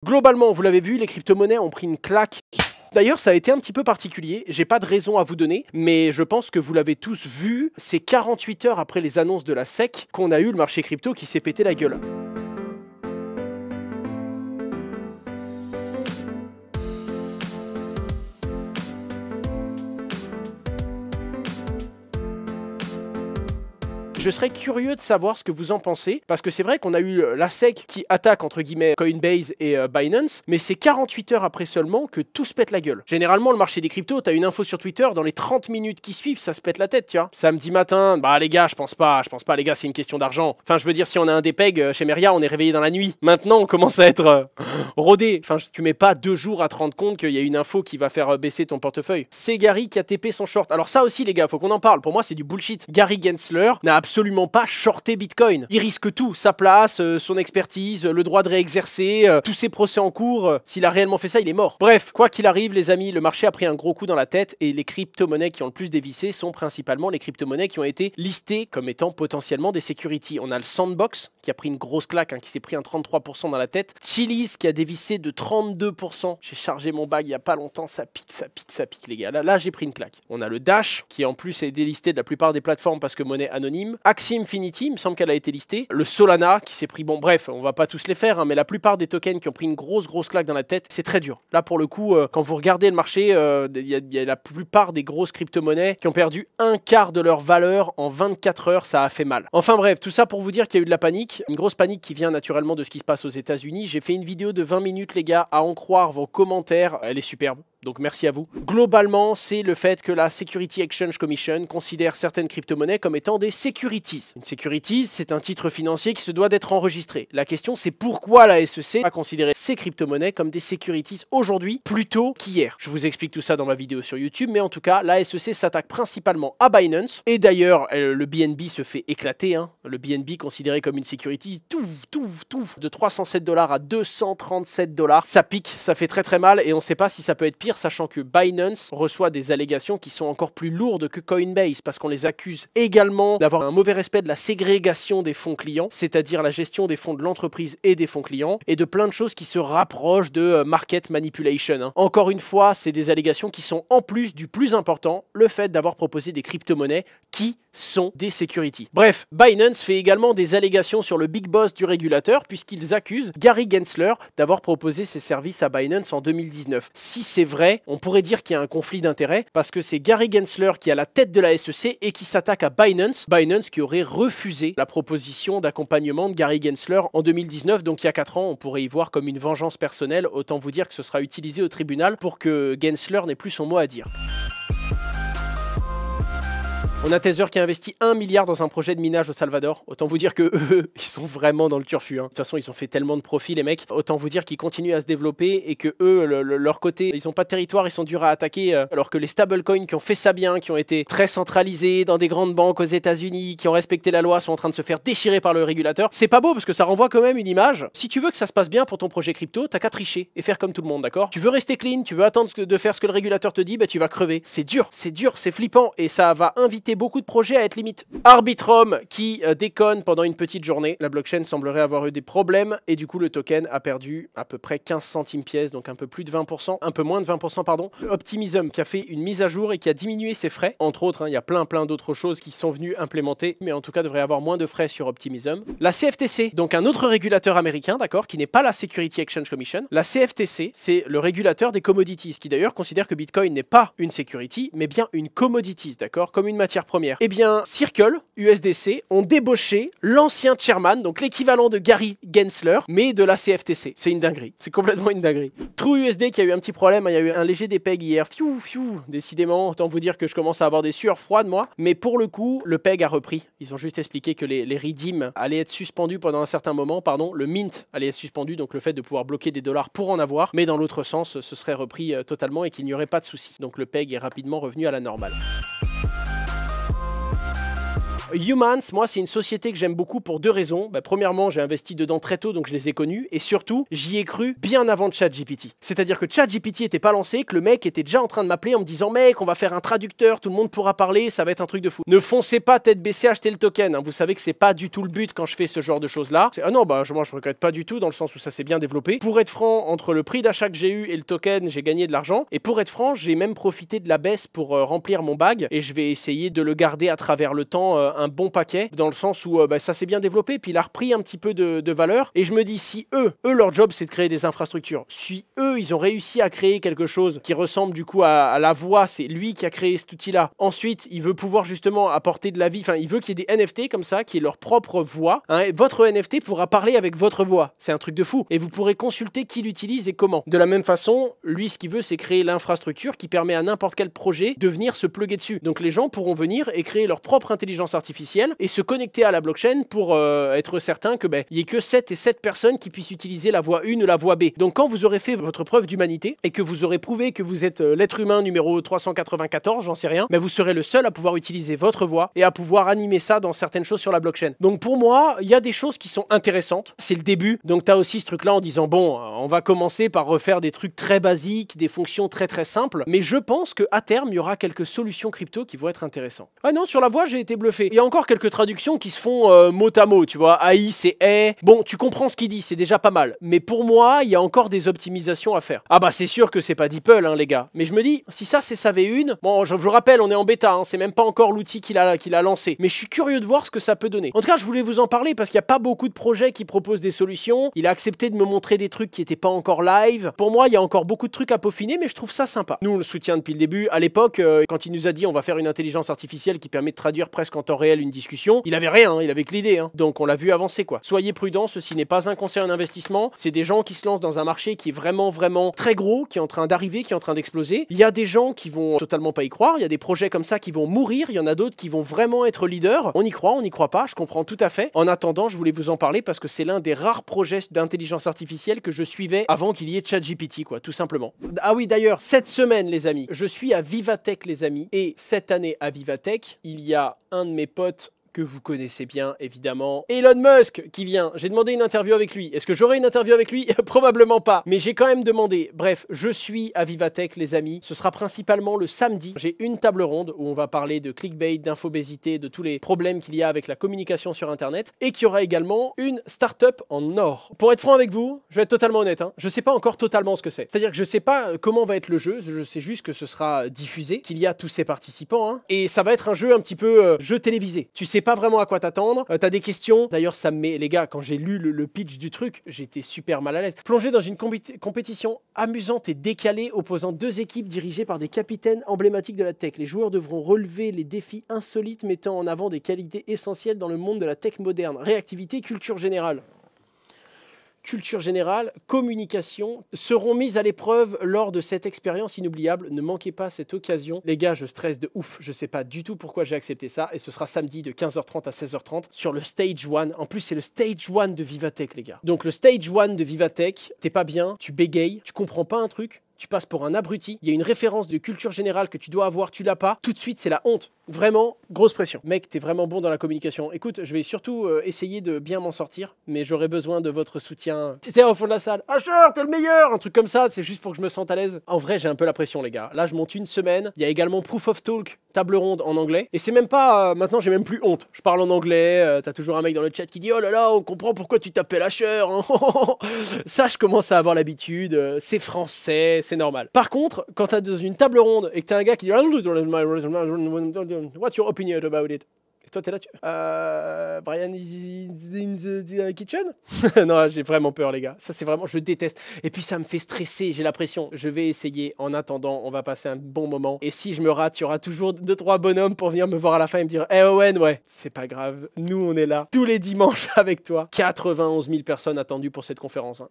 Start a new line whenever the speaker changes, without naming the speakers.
Globalement, vous l'avez vu, les crypto-monnaies ont pris une claque. D'ailleurs, ça a été un petit peu particulier, j'ai pas de raison à vous donner, mais je pense que vous l'avez tous vu, c'est 48 heures après les annonces de la SEC qu'on a eu le marché crypto qui s'est pété la gueule. Je serais curieux de savoir ce que vous en pensez, parce que c'est vrai qu'on a eu la SEC qui attaque entre guillemets Coinbase et Binance, mais c'est 48 heures après seulement que tout se pète la gueule. Généralement, le marché des cryptos, t'as une info sur Twitter, dans les 30 minutes qui suivent, ça se pète la tête, tu vois. Samedi matin, bah les gars, je pense pas, les gars, c'est une question d'argent. Enfin, je veux dire, si on a un dépeg chez Meria, on est réveillé dans la nuit. Maintenant, on commence à être rodé. Enfin, tu mets pas 2 jours à te rendre compte qu'il y a une info qui va faire baisser ton portefeuille. C'est Gary qui a TP son short. Alors ça aussi, les gars, faut qu'on en parle. Pour moi, c'est du bullshit. Gary Gensler n'a absolument pas shorté Bitcoin. Il risque tout, sa place, son expertise, le droit de réexercer, tous ses procès en cours. S'il a réellement fait ça, il est mort. Bref, quoi qu'il arrive, les amis, le marché a pris un gros coup dans la tête et les crypto-monnaies qui ont le plus dévissé sont principalement les crypto-monnaies qui ont été listées comme étant potentiellement des securities. On a le Sandbox qui a pris une grosse claque, qui s'est pris un 33% dans la tête. Chiliz qui a dévissé de 32%. J'ai chargé mon bag il y a pas longtemps, ça pique les gars. Là j'ai pris une claque. On a le Dash qui en plus est délisté de la plupart des plateformes parce que monnaie anonyme. Axie Infinity, il me semble qu'elle a été listée. Le Solana qui s'est pris, bon bref, on va pas tous les faire, mais la plupart des tokens qui ont pris une grosse claque dans la tête, c'est très dur. Là pour le coup, quand vous regardez le marché, il y a la plupart des grosses crypto-monnaies qui ont perdu un quart de leur valeur en 24 heures, ça a fait mal. Enfin bref, tout ça pour vous dire qu'il y a eu de la panique, une grosse panique qui vient naturellement de ce qui se passe aux États-Unis. J'ai fait une vidéo de 20 minutes les gars, à en croire vos commentaires, elle est superbe. Donc merci à vous. Globalement, c'est le fait que la Security Exchange Commission considère certaines crypto-monnaies comme étant des securities. Une securities, c'est un titre financier qui se doit d'être enregistré. La question, c'est pourquoi la SEC a considéré ces crypto-monnaies comme des securities aujourd'hui plutôt qu'hier. Je vous explique tout ça dans ma vidéo sur YouTube, mais en tout cas, la SEC s'attaque principalement à Binance. Et d'ailleurs, le BNB se fait éclater. Le BNB considéré comme une security, de 307 $ à 237 $. Ça pique, ça fait très mal et on ne sait pas si ça peut être pire, sachant que Binance reçoit des allégations qui sont encore plus lourdes que Coinbase parce qu'on les accuse également d'avoir un mauvais respect de la ségrégation des fonds clients, c'est-à-dire la gestion des fonds de l'entreprise et des fonds clients, et de plein de choses qui se rapprochent de market manipulation. Encore une fois, c'est des allégations qui sont en plus du plus important, le fait d'avoir proposé des crypto-monnaies qui sont des securities. Bref, Binance fait également des allégations sur le big boss du régulateur puisqu'ils accusent Gary Gensler d'avoir proposé ses services à Binance en 2019. Si c'est vrai, on pourrait dire qu'il y a un conflit d'intérêts parce que c'est Gary Gensler qui est à la tête de la SEC et qui s'attaque à Binance. Binance qui aurait refusé la proposition d'accompagnement de Gary Gensler en 2019, donc il y a 4 ans, on pourrait y voir comme une vengeance personnelle. Autant vous dire que ce sera utilisé au tribunal pour que Gensler n'ait plus son mot à dire. On a Tether qui a investi 1 milliard dans un projet de minage au Salvador. Autant vous dire que eux, ils sont vraiment dans le turfu. De toute façon, ils ont fait tellement de profit, les mecs. Autant vous dire qu'ils continuent à se développer et que eux, leur côté, ils n'ont pas de territoire, ils sont durs à attaquer. Alors que les stablecoins qui ont fait ça bien, qui ont été très centralisés dans des grandes banques aux États-Unis, qui ont respecté la loi, sont en train de se faire déchirer par le régulateur. C'est pas beau parce que ça renvoie quand même une image. Si tu veux que ça se passe bien pour ton projet crypto, t'as qu'à tricher et faire comme tout le monde, d'accord? Tu veux rester clean, tu veux attendre de faire ce que le régulateur te dit, bah tu vas crever. C'est dur, c'est flippant et ça va inviter beaucoup de projets à être limite. Arbitrum qui déconne pendant une petite journée. La blockchain semblerait avoir eu des problèmes et du coup le token a perdu à peu près 15 centimes pièce, donc un peu plus de 20%, un peu moins de 20% pardon. Optimism qui a fait une mise à jour et qui a diminué ses frais. Entre autres, il y a plein d'autres choses qui sont venues implémenter, mais en tout cas devrait avoir moins de frais sur Optimism. La CFTC, donc un autre régulateur américain, d'accord, qui n'est pas la Security Exchange Commission. La CFTC, c'est le régulateur des commodities, qui d'ailleurs considère que Bitcoin n'est pas une security, mais bien une commodities, d'accord, comme une matière première. Eh bien, Circle, USDC, ont débauché l'ancien chairman, donc l'équivalent de Gary Gensler, mais de la CFTC. C'est une dinguerie. C'est complètement une dinguerie. TrueUSD qui a eu un petit problème, il y a eu un léger dépeg hier. Décidément, autant vous dire que je commence à avoir des sueurs froides, moi. Mais pour le coup, le peg a repris. Ils ont juste expliqué que les redeems allaient être suspendus pendant un certain moment, pardon. Le mint allait être suspendu, donc le fait de pouvoir bloquer des dollars pour en avoir. Mais dans l'autre sens, ce serait repris totalement et qu'il n'y aurait pas de souci. Donc le peg est rapidement revenu à la normale. Humans, moi, c'est une société que j'aime beaucoup pour deux raisons. Bah, premièrement, j'ai investi dedans très tôt, donc je les ai connus. Et surtout, j'y ai cru bien avant ChatGPT. C'est-à-dire que ChatGPT était pas lancé, que le mec était déjà en train de m'appeler en me disant mec, on va faire un traducteur, tout le monde pourra parler, ça va être un truc de fou. Ne foncez pas tête baissée acheter le token. Hein. Vous savez que c'est pas du tout le but quand je fais ce genre de choses-là. Ah non, bah moi je regrette pas du tout dans le sens où ça s'est bien développé. Pour être franc, entre le prix d'achat que j'ai eu et le token, j'ai gagné de l'argent. Et pour être franc, j'ai même profité de la baisse pour remplir mon bag. Et je vais essayer de le garder à travers le temps un bon paquet, dans le sens où bah, ça s'est bien développé, puis il a repris un petit peu de valeur. Et je me dis, si eux leur job c'est de créer des infrastructures, si eux ils ont réussi à créer quelque chose qui ressemble du coup à la voix, c'est lui qui a créé cet outil-là. Ensuite, il veut pouvoir justement apporter de la vie, enfin il veut qu'il y ait des NFT comme ça, qui est leur propre voix. Hein, et votre NFT pourra parler avec votre voix. C'est un truc de fou. Et vous pourrez consulter qui l'utilise et comment. De la même façon, lui ce qu'il veut c'est créer l'infrastructure qui permet à n'importe quel projet de venir se plugger dessus. Donc les gens pourront venir et créer leur propre intelligence artificielle et se connecter à la blockchain pour être certain que il y ait que 7 personnes qui puissent utiliser la voie 1 ou la voie B. Donc quand vous aurez fait votre preuve d'humanité et que vous aurez prouvé que vous êtes l'être humain numéro 394, j'en sais rien, vous serez le seul à pouvoir utiliser votre voix et à pouvoir animer ça dans certaines choses sur la blockchain. Donc pour moi, il y a des choses qui sont intéressantes. C'est le début. Donc tu as aussi ce truc-là en disant bon, on va commencer par refaire des trucs très basiques, des fonctions très simples, mais je pense qu'à terme, il y aura quelques solutions crypto qui vont être intéressantes. Ah non, sur la voix, j'ai été bluffé. Il y a encore quelques traductions qui se font mot à mot, tu vois. AI, c'est « Bon, tu comprends ce qu'il dit, c'est déjà pas mal. Mais pour moi, il y a encore des optimisations à faire. Ah bah c'est sûr que c'est pas DeepL, hein, les gars. Mais je me dis, si ça c'est sa V1, bon, je vous rappelle, on est en bêta, hein, c'est même pas encore l'outil qu'il a lancé. Mais je suis curieux de voir ce que ça peut donner. En tout cas, je voulais vous en parler parce qu'il n'y a pas beaucoup de projets qui proposent des solutions. Il a accepté de me montrer des trucs qui n'étaient pas encore live. Pour moi, il y a encore beaucoup de trucs à peaufiner, mais je trouve ça sympa. Nous, on le soutient depuis le début. À l'époque, quand il nous a dit on va faire une intelligence artificielle qui permet de traduire presque en temps réel une discussion, il avait rien, hein, il avait que l'idée. Hein. Donc on l'a vu avancer quoi. Soyez prudents, ceci n'est pas un conseil en investissement. C'est des gens qui se lancent dans un marché qui est vraiment très gros, qui est en train d'arriver, qui est en train d'exploser. Il y a des gens qui vont totalement pas y croire. Il y a des projets comme ça qui vont mourir. Il y en a d'autres qui vont vraiment être leaders. On y croit, on n'y croit pas. Je comprends tout à fait. En attendant, je voulais vous en parler parce que c'est l'un des rares projets d'intelligence artificielle que je suivais avant qu'il y ait ChatGPT, quoi, tout simplement. Ah oui, d'ailleurs, cette semaine, les amis, je suis à Vivatech, les amis, et cette année à Vivatech, il y a un de mes potes que vous connaissez bien, évidemment. Elon Musk qui vient. J'ai demandé une interview avec lui. Est-ce que j'aurai une interview avec lui? Probablement pas. Mais j'ai quand même demandé. Bref, je suis à Vivatech, les amis. Ce sera principalement le samedi. J'ai une table ronde où on va parler de clickbait, d'infobésité, de tous les problèmes qu'il y a avec la communication sur Internet. Et qu'il y aura également une start-up en or. Pour être franc avec vous, je vais être totalement honnête. Hein, je sais pas encore totalement ce que c'est. C'est-à-dire que je sais pas comment va être le jeu. Je sais juste que ce sera diffusé, qu'il y a tous ces participants. Hein, et ça va être un jeu un petit peu jeu télévisé. Tu sais pas vraiment à quoi t'attendre, t'as des questions, d'ailleurs ça me met, les gars, quand j'ai lu le pitch du truc, j'étais super mal à l'aise. Plongé dans une compétition amusante et décalée opposant deux équipes dirigées par des capitaines emblématiques de la tech. Les joueurs devront relever les défis insolites mettant en avant des qualités essentielles dans le monde de la tech moderne. Réactivité, culture générale. Culture générale, communication seront mises à l'épreuve lors de cette expérience inoubliable. Ne manquez pas cette occasion. Les gars, je stresse de ouf. Je sais pas du tout pourquoi j'ai accepté ça. Et ce sera samedi de 15h30 à 16h30 sur le Stage 1. En plus, c'est le Stage 1 de Vivatech, les gars. Donc le Stage 1 de Vivatech, t'es pas bien, tu bégayes, tu comprends pas un truc, tu passes pour un abruti, il y a une référence de culture générale que tu dois avoir, tu l'as pas, tout de suite c'est la honte. Vraiment, grosse pression. Mec, t'es vraiment bon dans la communication. Écoute, je vais surtout essayer de bien m'en sortir, mais j'aurai besoin de votre soutien. C'est au fond de la salle. Asher, t'es le meilleur! Un truc comme ça, c'est juste pour que je me sente à l'aise. En vrai, j'ai un peu la pression, les gars. Là, je monte une semaine. Il y a également Proof of Talk, table ronde en anglais. Et c'est même pas... maintenant, j'ai même plus honte. Je parle en anglais, t'as toujours un mec dans le chat qui dit « Oh là là, on comprend pourquoi tu t'appelles Asher. Hein. » Ça, je commence à avoir l'habitude. C'est français, c'est normal. Par contre, quand t'as dans une table ronde et que t'as un gars qui dit « What's your opinion about it? » Et toi, t'es là, Brian is in the kitchen? Non, j'ai vraiment peur, les gars. Ça, c'est vraiment... Je déteste. Et puis, ça me fait stresser. J'ai la pression. Je vais essayer. En attendant, on va passer un bon moment. Et si je me rate, il y aura toujours 2-3 bonhommes pour venir me voir à la fin et me dire « Eh Owen, ouais, c'est pas grave. Nous, on est là tous les dimanches avec toi. » 91 000 personnes attendues pour cette conférence. Hein.